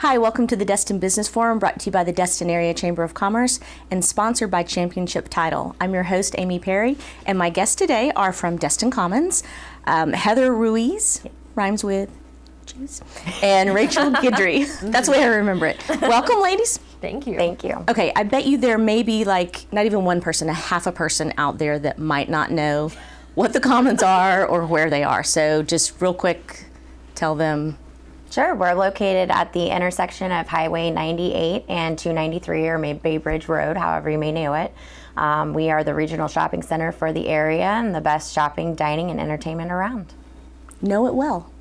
Hi, welcome to the Destin Business Forum, brought to you by the Destin Area Chamber of Commerce and sponsored by Championship Title. I'm your host, Amy Perry, and my guests today are from Destin Commons, Heather Ruiz, rhymes with cheese, and Rachel Guidry. That's the way I remember it. Welcome, ladies. Thank you. Thank you. Okay, I bet you there may be like not even one person, a half a person out there that might not know what the Commons are or where they are. So just real quick, tell them. Sure. We're located at the intersection of Highway 98 and 293, or Bay Bridge Road, however you may know it. We are the regional shopping center for the area and the best shopping, dining, and entertainment around. Know it well.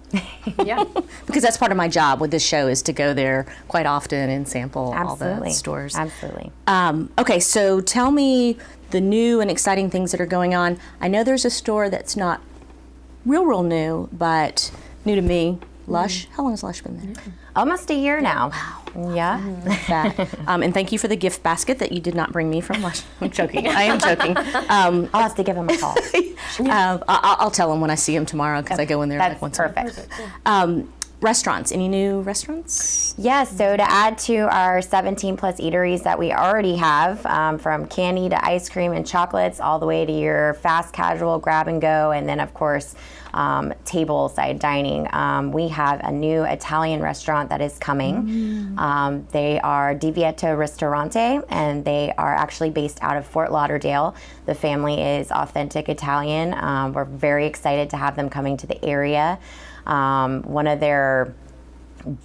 Yeah. Because that's part of my job with this show is to go there quite often and sample all the stores. Absolutely. Okay, so tell me the new and exciting things that are going on. I know there's a store that's not real new, but new to me. Lush. How long has Lush been there? Almost a year now. Wow. Yeah. That. And thank you for the gift basket that you did not bring me from Lush. I'm joking. I am joking. I'll have to give him a call. I'll tell him when I see him tomorrow because I go in there That's like once perfect. a week. Restaurants. Any new restaurants? Yes, so to add to our 17 plus eateries that we already have, from candy to ice cream and chocolates, all the way to your fast casual grab and go, and then of course table side dining. We have a new Italian restaurant that is coming. They are Divieto Ristorante, and they are actually based out of Fort Lauderdale. The family is authentic Italian. We're very excited to have them coming to the area. One of their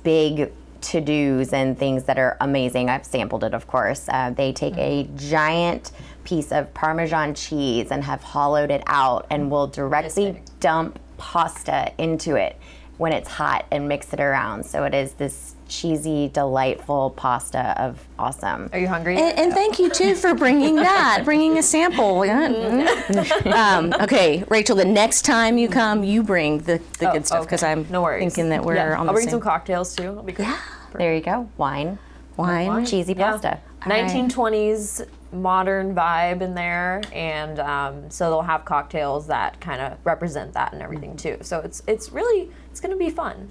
big to-dos and things that are amazing, I've sampled it of course, they take a giant piece of Parmesan cheese and have hollowed it out and will directly dump pasta into it when it's hot and mix it around. So it is this cheesy, delightful pasta of awesome. Are you hungry? And thank you too for bringing that, bringing a sample. Okay, Rachel, the next time you come, you bring the good stuff because I'm thinking that we're on the I'll bring same. some cocktails too. It'll be great. Yeah. There you go. Wine. Cheesy pasta. 1920s modern vibe in there, and so they'll have cocktails that kind of represent that and everything too. So it's going to be fun.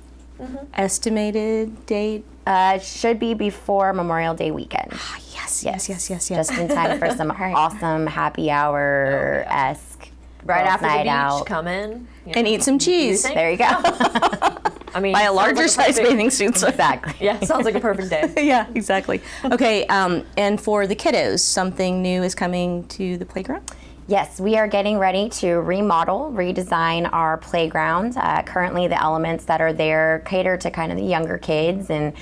Estimated date? Should be before Memorial Day weekend. Yes. Just in time for some awesome happy hour-esque Right girls' after the night beach, out. come in And eat some cheese. There you go. I mean, Buy a larger size bathing suit. Exactly. Yeah, sounds like a perfect day. Yeah, exactly. Okay, and for the kiddos, something new is coming to the playground? Yes, we are getting ready to remodel, redesign our playground. Currently, the elements that are there cater to kind of the younger kids, and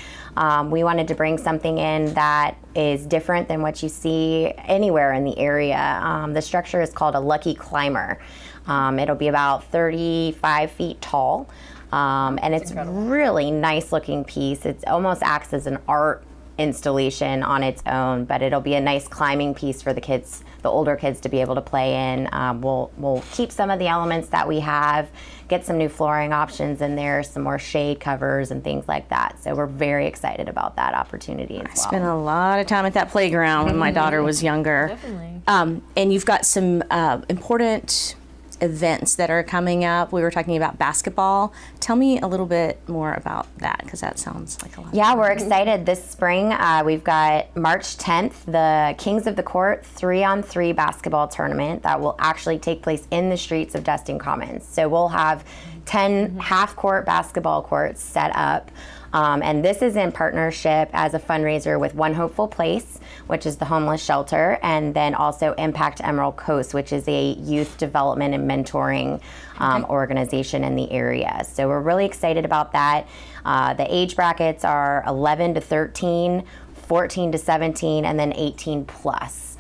we wanted to bring something in that is different than what you see anywhere in the area. The structure is called a Lucky Climber. It'll be about 35 feet tall, and it's really nice looking piece. It almost acts as an art installation on its own, but it'll be a nice climbing piece for the kids, the older kids, to be able to play in. We'll keep some of the elements that we have, get some new flooring options in there, some more shade covers and things like that. So we're very excited about that opportunity as well. I spent a lot of time at that playground when my daughter was younger. Definitely. And you've got some important events that are coming up. We were talking about basketball. Tell me a little bit more about that, because that sounds like a lot. Yeah, we're excited. This spring, we've got March 10th, the Kings of the Court 3-on-3 basketball tournament that will actually take place in the streets of Destin Commons. So we'll have 10 half-court basketball courts set up. And this is in partnership as a fundraiser with One Hopeful Place, which is the homeless shelter, and then also Impact Emerald Coast, which is a youth development and mentoring organization in the area. So we're really excited about that. The age brackets are 11 to 13, 14 to 17, and then 18 plus.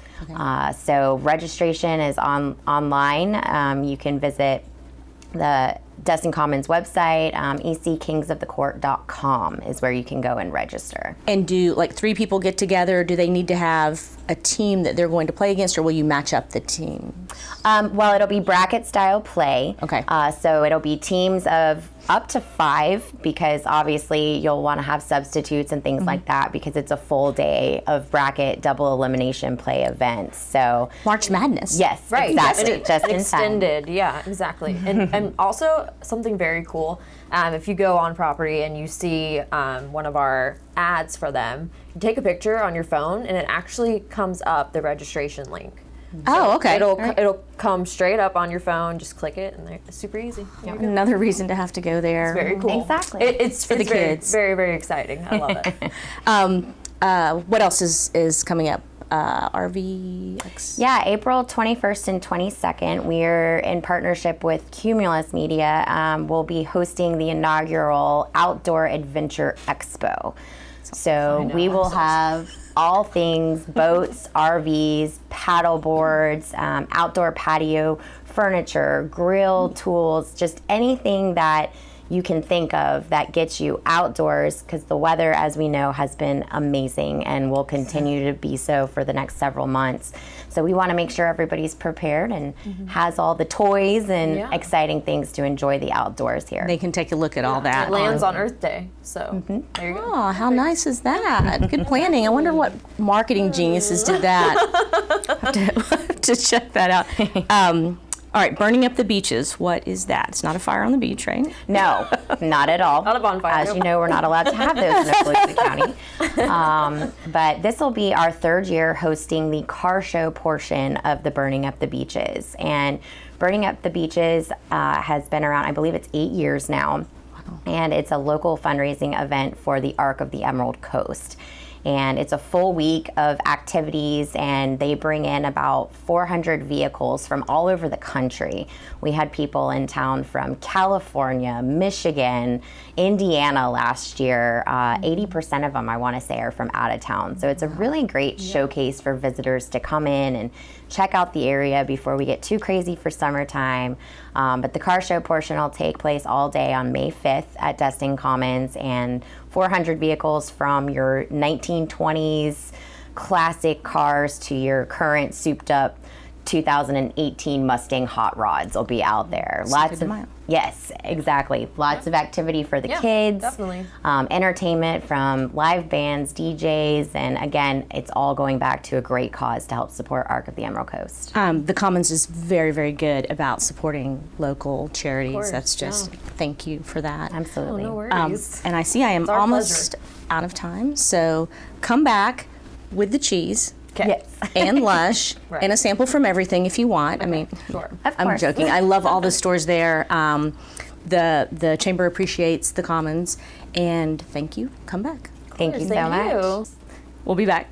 So registration is online. You can visit the Destin Commons website, eckingsofthecourt.com is where you can go and register. And do like 3 people get together? Do they need to have a team that they're going to play against, or will you match up the team? Well, it'll be bracket style play. Okay. So it'll be teams of up to 5, because obviously you'll want to have substitutes and things like that, because it's a full day of bracket double elimination play events. So March Madness. yes, Right. exactly. And Just in time. extended. Yeah, exactly. And also something very cool. If you go on property and you see one of our ads for them, you take a picture on your phone and it actually comes up the registration link. Oh, okay. It'll come straight up on your phone. Just click it, and it's super easy. Another reason to have to go there. It's very cool. Exactly. It's for the kids. Very, very exciting. I love it. What else is coming up? RVX? Yeah, April 21st and 22nd, we're in partnership with Cumulus Media. We'll be hosting the inaugural Outdoor Adventure Expo. So we will have all things boats, RVs, paddle boards, outdoor patio furniture, grill tools, just anything that you can think of that gets you outdoors, because the weather, as we know, has been amazing and will continue to be so for the next several months. So we want to make sure everybody's prepared and has all the toys and exciting things to enjoy the outdoors here. They can take a look at all that. It lands on Earth Day, so there you go. Oh, how nice is that? Good planning. I wonder what marketing geniuses did that. Have to check that out. All right, burning up the beaches. What is that? It's not a fire on the beach, right? No, not at all. Not a bonfire. As you know, we're not allowed to have those in Okaloosa County. But this will be our third year hosting the car show portion of the Burning Up the Beaches. And Burning Up the Beaches has been around, I believe it's 8 years now. Wow. And it's a local fundraising event for the Arc of the Emerald Coast. And it's a full week of activities, and they bring in about 400 vehicles from all over the country. We had people in town from California, Michigan, Indiana last year. 80% of them, I want to say, are from out of town. So it's a really great showcase for visitors to come in and check out the area before we get too crazy for summertime. But the car show portion will take place all day on May 5th at Destin Commons, and 400 vehicles from your 1920s classic cars to your current souped up 2018 Mustang hot rods will be out there. Yes, exactly. Lots of activity for the kids. Definitely. Entertainment from live bands, DJs, and again, it's all going back to a great cause to help support Arc of the Emerald Coast. The Commons is very, very good about supporting local charities. Course, That's just, thank you for that. Absolutely. Oh, no worries. And I see I am our almost out of time, so come back with the cheese. Yes. And Lush, Right. and a sample from everything if you want. I mean, Sure. I'm course. joking. I love all the stores there. The Chamber appreciates the Commons, and thank you. Come back. Thank you so Thank much. you. We'll be back.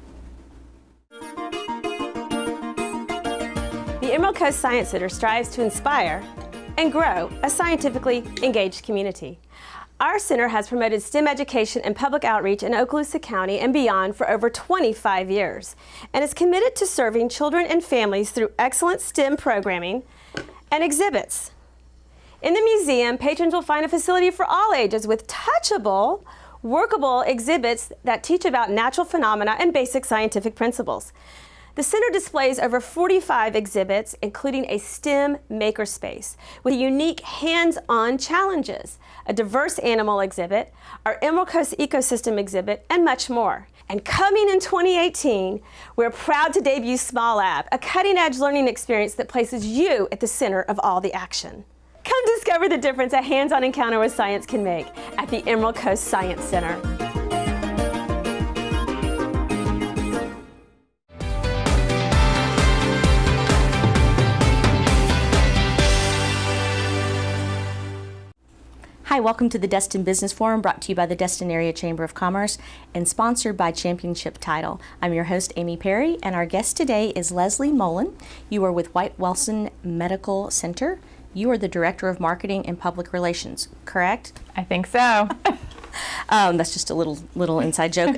The Emerald Coast Science Center strives to inspire and grow a scientifically engaged community. Our center has promoted STEM education and public outreach in Okaloosa County and beyond for over 25 years, and is committed to serving children and families through excellent STEM programming and exhibits. In the museum, patrons will find a facility for all ages with touchable, workable exhibits that teach about natural phenomena and basic scientific principles. The center displays over 45 exhibits, including a STEM makerspace with unique hands-on challenges, a diverse animal exhibit, our Emerald Coast ecosystem exhibit, and much more. And coming in 2018, we're proud to debut Small Lab, a cutting-edge learning experience that places you at the center of all the action. Come discover the difference a hands-on encounter with science can make at the Emerald Coast Science Center. Hi, welcome to the Destin Business Forum, brought to you by the Destin Area Chamber of Commerce and sponsored by Championship Title. I'm your host, Amy Perry, and our guest today is Leslie Mullen. You are with White Wilson Medical Center. You are the Director of Marketing and Public Relations, correct? I think so. That's just a little inside joke.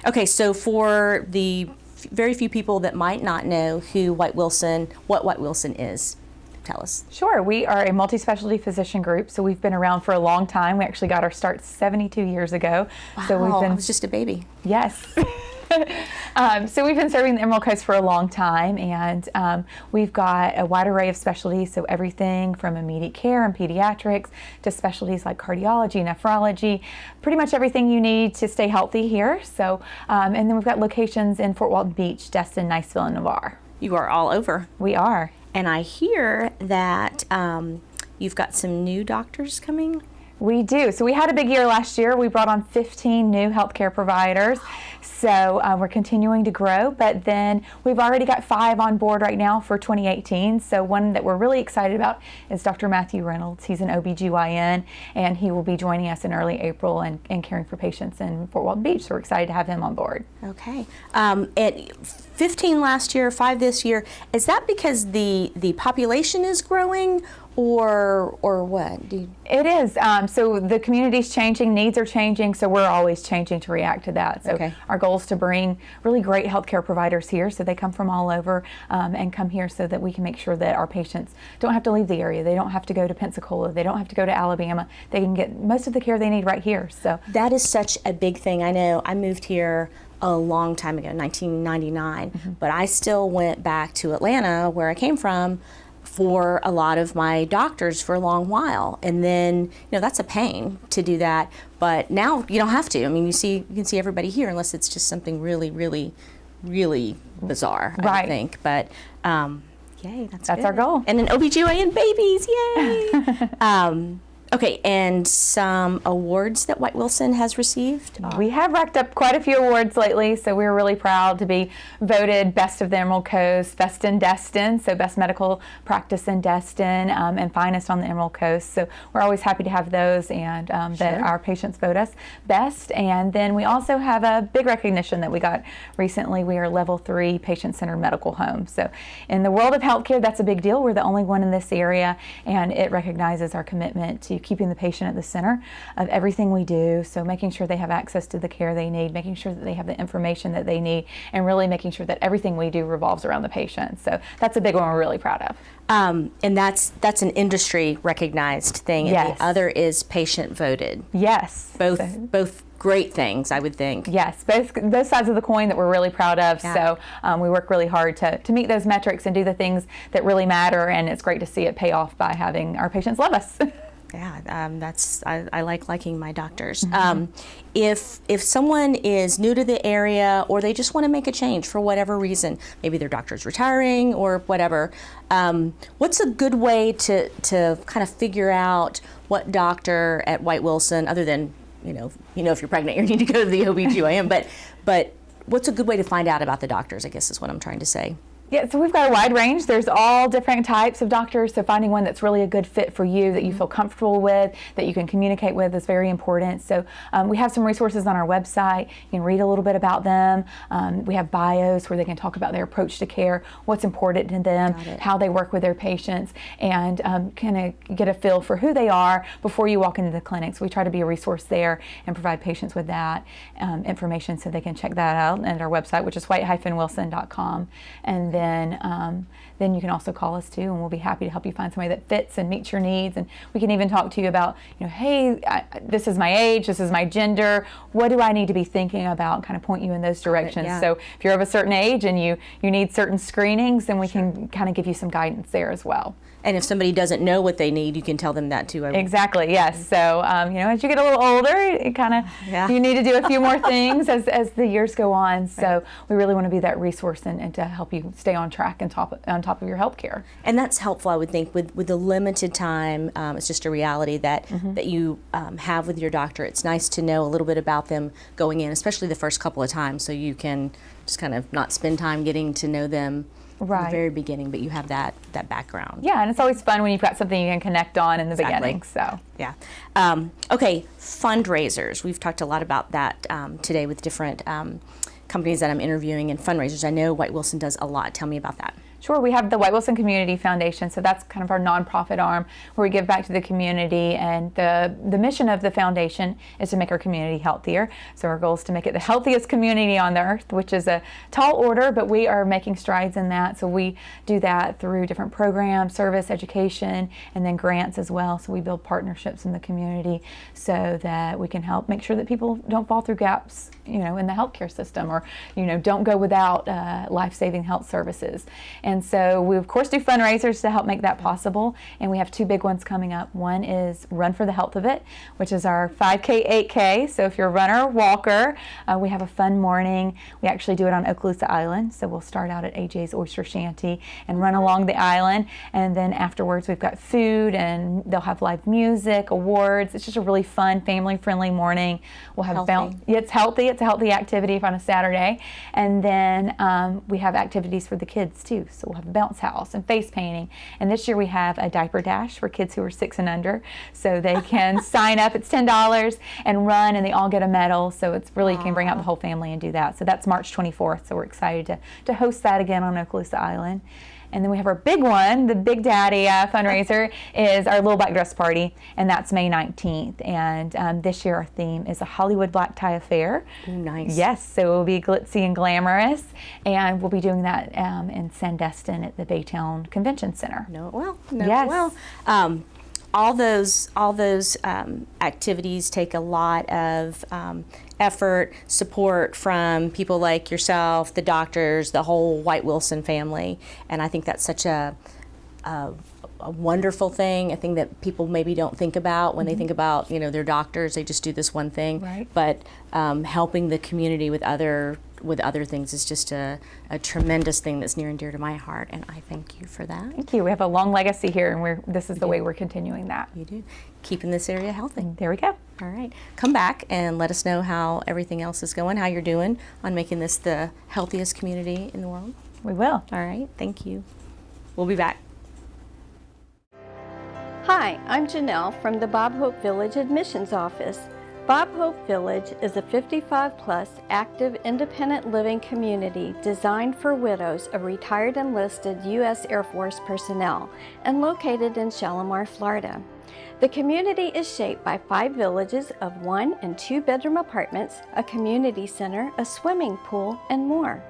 Okay, so for the very few people that might not know what White Wilson is, tell us. Sure. We are a multi-specialty physician group, so we've been around for a long time. We actually got our start 72 years ago. Wow, So we've been, I was just a baby. yes. So we've been serving the Emerald Coast for a long time, and we've got a wide array of specialties, so everything from immediate care and pediatrics to specialties like cardiology, nephrology, pretty much everything you need to stay healthy here. So, and then we've got locations in Fort Walton Beach, Destin, Niceville, and Navarre. You are all over. We are. And I hear that you've got some new doctors coming. We do. So we had a big year last year. We brought on 15 new healthcare providers. So we're continuing to grow, but then we've already got 5 on board right now for 2018. So one that we're really excited about is Dr. Matthew Reynolds. He's an OBGYN, and he will be joining us in early April and caring for patients in Fort Walton Beach. So we're excited to have him on board. Okay. And 15 last year, 5 this year. Is that because the population is growing, or what? It is. So the community's changing, needs are changing, so we're always changing to react to that. So Okay. our goal is to bring really great healthcare providers here, so they come from all over and come here so that we can make sure that our patients don't have to leave the area. They don't have to go to Pensacola. They don't have to go to Alabama. They can get most of the care they need right here. So That is such a big thing. I know I moved here a long time ago, 1999, but I still went back to Atlanta, where I came from, for a lot of my doctors for a long while. And then, that's a pain to do that. But now you don't have to. I mean, you can see everybody here, unless it's just something really, really, really bizarre, I Right. would think. But yay, that's our good. goal. And then OBGYN babies, yay! Okay, and some awards that White Wilson has received. we have racked up quite a few awards lately, so we're really proud to be voted Best of the Emerald Coast, Best in Destin, so Best Medical Practice in Destin, and Finest on the Emerald Coast. So we're always happy to have those, and that our patients vote us best. And then we also have a big recognition that we got recently. We are Level 3 Patient-Centered Medical Home. So in the world of healthcare, that's a big deal. We're the only one in this area, and it recognizes our commitment to keeping the patient at the center of everything we do. So making sure they have access to the care they need, making sure that they have the information that they need, and really making sure that everything we do revolves around the patient. So that's a big one we're really proud of. And that's an industry recognized thing. Yes. And the other is patient voted. Yes. Both great things, I would think. Yes, both sides of the coin that we're really proud of. Yeah. So we work really hard to meet those metrics and do the things that really matter, and it's great to see it pay off by having our patients love us. Yeah, I like liking my doctors. If someone is new to the area, or they just want to make a change for whatever reason, maybe their doctor's retiring or whatever, what's a good way to kind of figure out what doctor at White Wilson, other than if you're pregnant, you need to go to the OBGYN, but what's a good way to find out about the doctors, I guess is what I'm trying to say. Yeah, so we've got a wide range. There's all different types of doctors, so finding one that's really a good fit for you, that you feel comfortable with, that you can communicate with, is very important. So we have some resources on our website. You can read a little bit about them. We have bios where they can talk about their approach to care, what's important to them, how they work with their patients, and kind of get a feel for who they are before you walk into the clinic. So we try to be a resource there and provide patients with that information, so they can check that out at our website, which is white-wilson.com. And then you can also call us too, and we'll be happy to help you find somebody that fits and meets your needs. And we can even talk to you about, hey, this is my age, this is my gender, what do I need to be thinking about, kind of point you in those directions. Yeah. So if you're of a certain age and you need certain screenings, then we can kind of give you some guidance there as well. And if somebody doesn't know what they need, you can tell them that too. Exactly, yes. So, as you get a little older, it kind of, you need to do a few more things as the years go on. So we really want to be that resource and to help you stay on track and on top of your health care. And that's helpful, I would think, with the limited time. It's just a reality that you have with your doctor. It's nice to know a little bit about them going in, especially the first couple of times, so you can just kind of not spend time getting to know them from the very beginning, but you have that background. Yeah, and it's always fun when you've got something you can connect on in the beginning. So yeah. Okay, fundraisers. We've talked a lot about that today with different companies that I'm interviewing, and fundraisers. I know White Wilson does a lot. Tell me about that. Sure, we have the White Wilson Community Foundation, so that's kind of our nonprofit arm where we give back to the community, and the mission of the foundation is to make our community healthier. So our goal is to make it the healthiest community on the earth, which is a tall order, but we are making strides in that. So we do that through different programs, service, education, and then grants as well. So we build partnerships in the community so that we can help make sure that people don't fall through gaps, in the healthcare system, or don't go without life-saving health services. And so we, of course, do fundraisers to help make that possible. And we have two big ones coming up. One is Run for the Health of It, which is our 5K, 8K. So if you're a runner or walker, we have a fun morning. We actually do it on Okaloosa Island. So we'll start out at AJ's Oyster Shanty and run along the island. And then afterwards, we've got food and they'll have live music, awards. It's just a really fun, family-friendly morning. We'll have it's healthy. It's a healthy activity on a Saturday. And then we have activities for the kids too. So we'll have a bounce house and face painting. And this year we have a diaper dash for kids who are 6 and under. So they can sign up. It's $10 and run, and they all get a medal. So it's really, you can bring out the whole family and do that. So that's March 24th. So we're excited to host that again on Okaloosa Island. And then we have our big one, the Big Daddy fundraiser, is our Little Black Dress Party, and that's May 19th. And this year our theme is a Hollywood Black Tie Affair. Ooh, nice. Yes, so it will be glitzy and glamorous, and we'll be doing that in Sandestin at the Baytown Convention Center. Know it well. Yes. All those activities take a lot of effort, support from people like yourself, the doctors, the whole White Wilson family, and I think that's such a wonderful thing. A thing that people maybe don't think about when they think about their doctors. They just do this one thing, right. But helping the community with other things is just a tremendous thing that's near and dear to my heart, and I thank you for that. Thank you. We have a long legacy here, and this is the way we're continuing that. You do. Keeping this area healthy. There we go. All right. Come back and let us know how everything else is going, how you're doing on making this the healthiest community in the world. We will. All right. Thank you. We'll be back. Hi, I'm Janelle from the Bob Hope Village Admissions Office. Bob Hope Village is a 55-plus active independent living community designed for widows of retired enlisted U.S. Air Force personnel and located in Shalimar, Florida. The community is shaped by 5 villages of 1- and 2-bedroom apartments, a community center, a swimming pool, and more.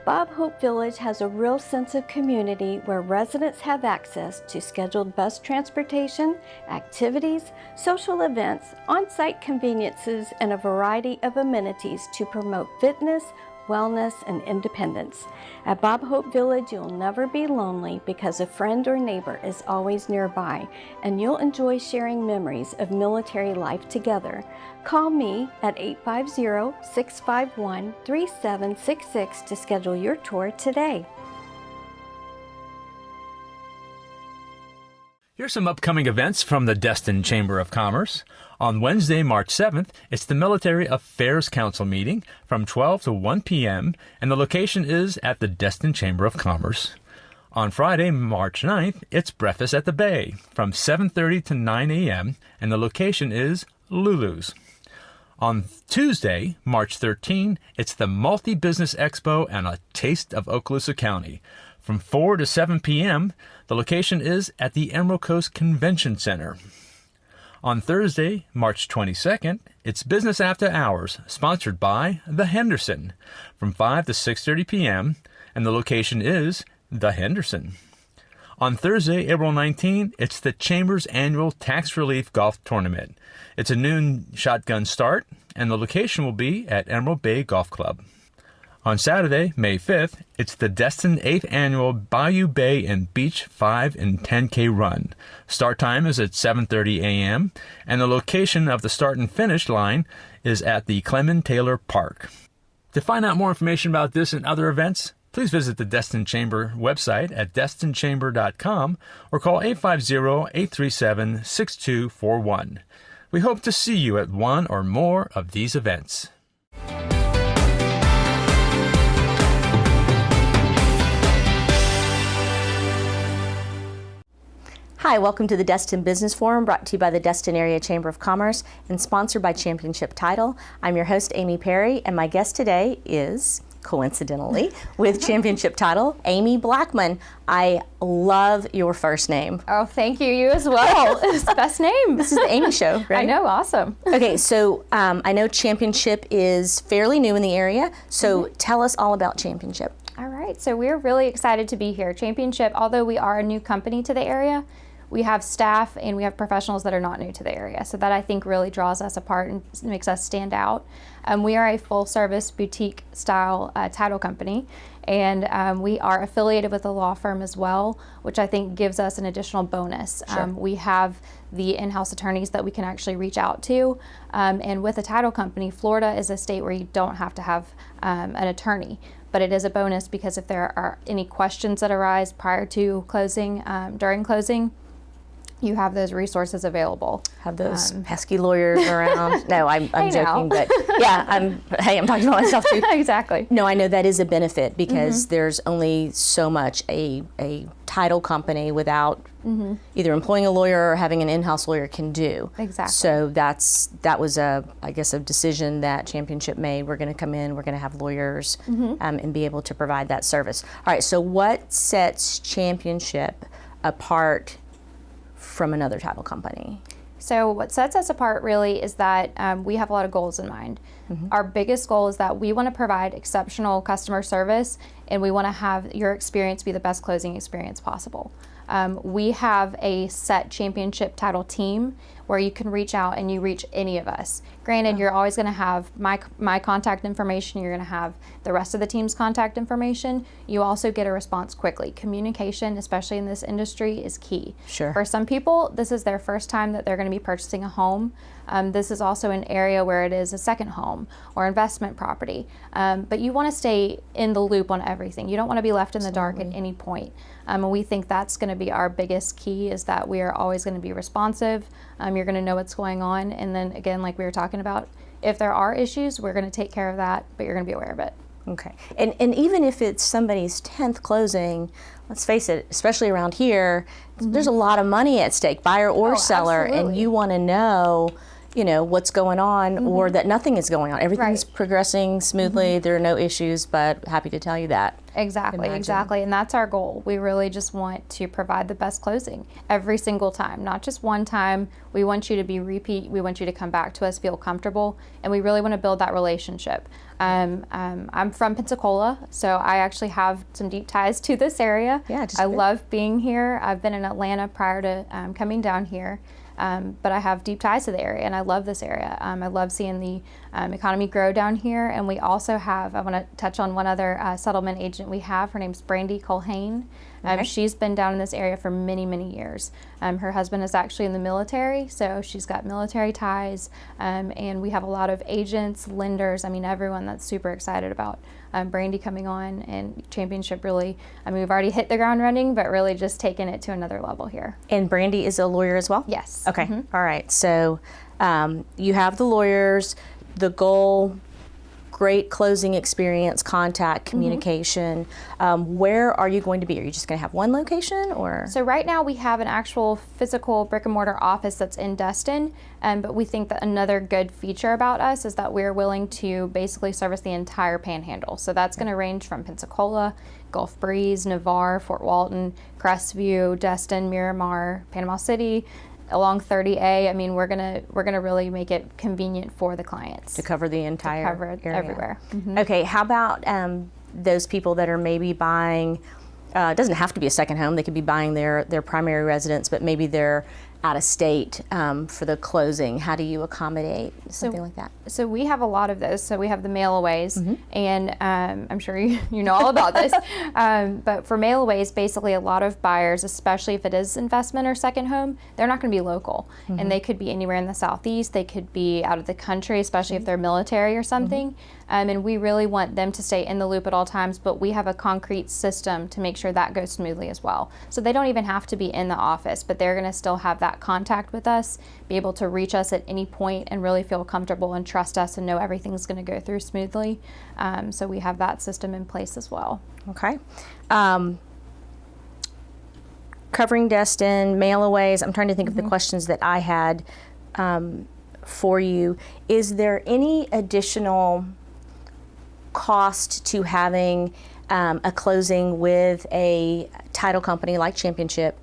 Bob Hope Village has a real sense of community where residents have access to scheduled bus transportation, activities, social events, on-site conveniences, and a variety of amenities to promote fitness, wellness, and independence. At Bob Hope Village, you'll never be lonely because a friend or neighbor is always nearby, and you'll enjoy sharing memories of military life together. Call me at 850-651-3766 to schedule your tour today. Here's some upcoming events from the Destin Chamber of Commerce. On Wednesday, March 7th, it's the Military Affairs Council meeting from 12 to 1 p.m., and the location is at the Destin Chamber of Commerce. On Friday, March 9th, it's Breakfast at the Bay from 7:30 to 9 a.m., and the location is Lulu's. On Tuesday, March 13, it's the Multi-Business Expo and a Taste of Okaloosa County. From 4 to 7 p.m., the location is at the Emerald Coast Convention Center. On Thursday, March 22nd, it's Business After Hours, sponsored by The Henderson, from 5 to 6:30 p.m., and the location is The Henderson. On Thursday, April 19, it's the Chamber's annual Tax Relief Golf Tournament. It's a noon shotgun start, and the location will be at Emerald Bay Golf Club. On Saturday, May 5th, it's the Destin 8th Annual Bayou Bay and Beach 5 and 10K Run. Start time is at 7:30 a.m., and the location of the start and finish line is at the Clement Taylor Park. To find out more information about this and other events, please visit the Destin Chamber website at destinchamber.com or call 850-837-6241. We hope to see you at one or more of these events. Hi, welcome to the Destin Business Forum, brought to you by the Destin Area Chamber of Commerce and sponsored by Championship Title. I'm your host, Amy Perry, and my guest today is, coincidentally, with Championship Title, Amy Blackman. I love your first name. Oh, thank you. You as well. It's the best name. This is the Amy Show, right? I know. Awesome. Okay, so I know Championship is fairly new in the area, so tell us all about Championship. All right. So we're really excited to be here. Championship, although we are a new company to the area, we have staff and we have professionals that are not new to the area. So that I think really draws us apart and makes us stand out. We are a full service boutique style title company, and we are affiliated with a law firm as well, which I think gives us an additional bonus. Sure. We have the in-house attorneys that we can actually reach out to, and with a title company, Florida is a state where you don't have to have an attorney. But it is a bonus because if there are any questions that arise prior to closing, during closing, you have those resources available. Have those pesky lawyers around. No, I'm I know. joking, but yeah, I'm talking about myself too. Exactly. No, I know that is a benefit because there's only so much a title company without either employing a lawyer or having an in-house lawyer can do. Exactly. So that was a decision that Championship made. We're going to come in, we're going to have lawyers and be able to provide that service. All right, so what sets Championship apart from another title company? So what sets us apart really is that we have a lot of goals in mind. Our biggest goal is that we want to provide exceptional customer service, and we want to have your experience be the best closing experience possible. We have a set Championship title team where you can reach out and you reach any of us. Granted, you're always going to have my contact information. You're going to have the rest of the team's contact information. You also get a response quickly. Communication, especially in this industry, is key. Sure. For some people, this is their first time that they're going to be purchasing a home. This is also an area where it is a second home or investment property. But you want to stay in the loop on everything. You don't want to be left in the dark at any point. And we think that's going to be our biggest key, is that we are always going to be responsive. You're going to know what's going on. And then again, like we were talking about, if there are issues, we're going to take care of that, but you're going to be aware of it. Okay. And even if it's somebody's 10th closing, let's face it, especially around here, there's a lot of money at stake, buyer or seller, absolutely. and you want to know, what's going on or that nothing is going on. Everything's Right. progressing smoothly. There are no issues, but happy to tell you that. Exactly, exactly. And that's our goal. We really just want to provide the best closing every single time, not just one time. We want you to be repeat. We want you to come back to us, feel comfortable, and we really want to build that relationship. I'm from Pensacola, so I actually have some deep ties to this area. Yeah, just I a bit. love being here. I've been in Atlanta prior to coming down here. But I have deep ties to the area, and I love this area. I love seeing the economy grow down here, and we also have, I want to touch on one other settlement agent we have. Her name's Brandy Colhane. She's been down in this area for many, many years. Her husband is actually in the military, so she's got military ties, and we have a lot of agents, lenders, everyone that's super excited about Brandy coming on, and Championship really, we've already hit the ground running, but really just taking it to another level here. And Brandy is a lawyer as well? Yes. Okay. All right. So you have the lawyers, the goal, great closing experience, contact, communication. Where are you going to be? Are you just going to have one location, or? So right now we have an actual physical brick and mortar office that's in Destin, but we think that another good feature about us is that we're willing to basically service the entire Panhandle. So that's going to range from Pensacola, Gulf Breeze, Navarre, Fort Walton, Crestview, Destin, Miramar, Panama City, along 30A. We're gonna really make it convenient for the clients To cover the entire cover it area. everywhere. Okay, how about those people that are maybe buying, it doesn't have to be a second home, they could be buying their primary residence, but maybe they're out of state for the closing. How do you accommodate something like that? So we have a lot of those. So we have the mail-aways, and I'm sure you know all about this. But for mail-aways, basically a lot of buyers, especially if it is investment or second home, they're not going to be local. And they could be anywhere in the Southeast. They could be out of the country, especially if they're military or something. And we really want them to stay in the loop at all times, but we have a concrete system to make sure that goes smoothly as well. So they don't even have to be in the office, but they're going to still have that contact with us, be able to reach us at any point and really feel comfortable and trust us and know everything's going to go through smoothly. So we have that system in place as well. Okay. Covering Destin, mail-aways, I'm trying to think of the questions that I had for you. Is there any additional cost to having a closing with a title company like Championship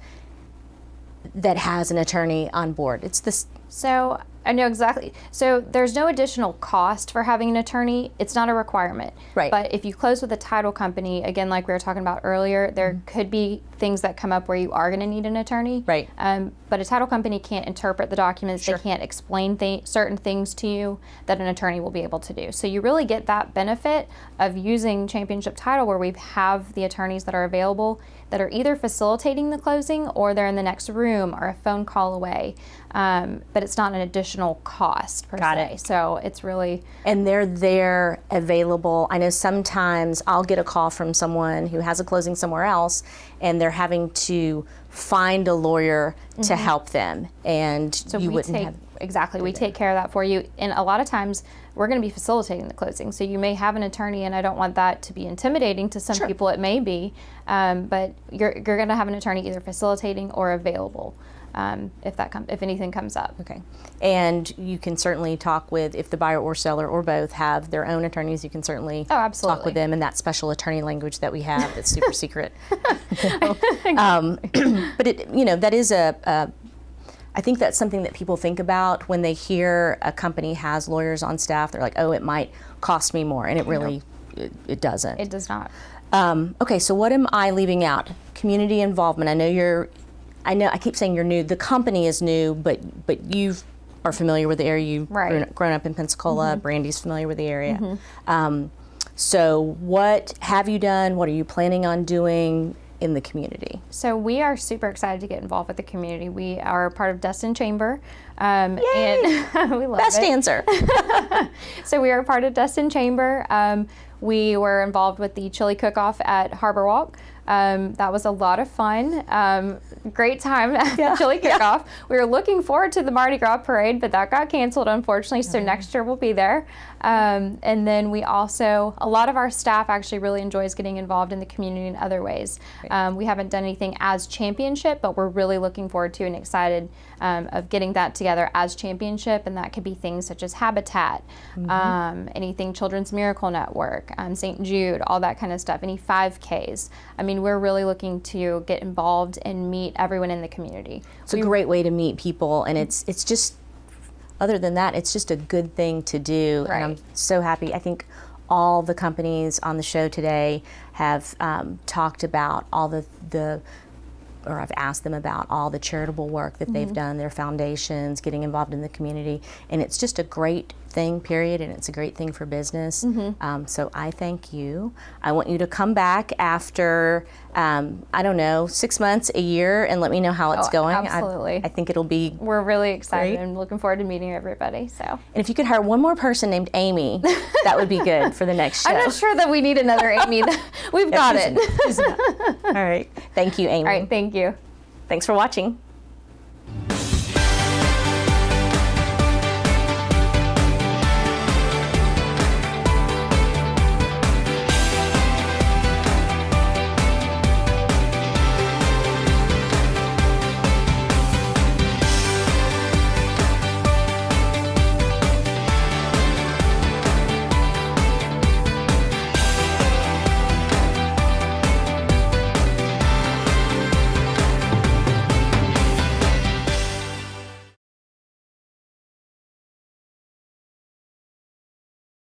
that has an attorney on board? It's this. So I know exactly. So there's no additional cost for having an attorney. It's not a requirement. Right. But if you close with a title company, again, like we were talking about earlier, there could be things that come up where you are going to need an attorney. Right. But a title company can't interpret the documents. Sure. They can't explain certain things to you that an attorney will be able to do. So you really get that benefit of using Championship Title, where we have the attorneys that are available that are either facilitating the closing or they're in the next room or a phone call away. But it's not an additional cost per Got se. it. So it's really And they're there available. I know sometimes I'll get a call from someone who has a closing somewhere else and they're having to find a lawyer to help them, and So you we wouldn't take, have. exactly, we take care of that for you. And a lot of times we're going to be facilitating the closing. So you may have an attorney, and I don't want that to be intimidating to some people. It may be, but you're going to have an attorney either facilitating or available if anything comes up. Okay. And you can certainly talk with, if the buyer or seller or both have their own attorneys, you can certainly Oh, absolutely. talk with them in that special attorney language that we have that's super secret. But that is I think that's something that people think about when they hear a company has lawyers on staff. They're like, oh, it might cost me more, and it really, it doesn't. It does not. Okay, so what am I leaving out? Community involvement. I know I keep saying you're new. The company is new, but you are familiar with the area. You've Right. grown up in Pensacola. Brandy's familiar with the area. So what have you done? What are you planning on doing in the community? So we are super excited to get involved with the community. We are part of Destin Chamber, and we love Best it. answer. So we are part of Destin Chamber. We were involved with the chili cook-off at Harbor Walk. That was a lot of fun. Great time at the chili cook-off. We were looking forward to the Mardi Gras parade, but that got canceled, unfortunately, so next year we'll be there. And then we also, a lot of our staff actually really enjoys getting involved in the community in other ways. We haven't done anything as Championship, but we're really looking forward to and excited of getting that together as Championship, and that could be things such as Habitat, anything Children's Miracle Network, St. Jude, all that kind of stuff, any 5Ks. I mean, we're really looking to get involved and meet everyone in the community. It's a great way to meet people, and it's just, other than that, it's just a good thing to do. Right. And I'm so happy. I think all the companies on the show today have talked about all or I've asked them about all the charitable work that they've done, their foundations, getting involved in the community, and it's just a great thing, period, and it's a great thing for business. So I thank you. I want you to come back after, I don't know, 6 months, a year, and let me know how it's going. Absolutely. I think it'll be. We're really excited Great. and looking forward to meeting everybody. So, And if you could hire one more person named Amy, that would be good for the next show. I'm not sure that we need another Amy. We've got it. All right. Thank you, Amy. All right, thank you. Thanks for watching.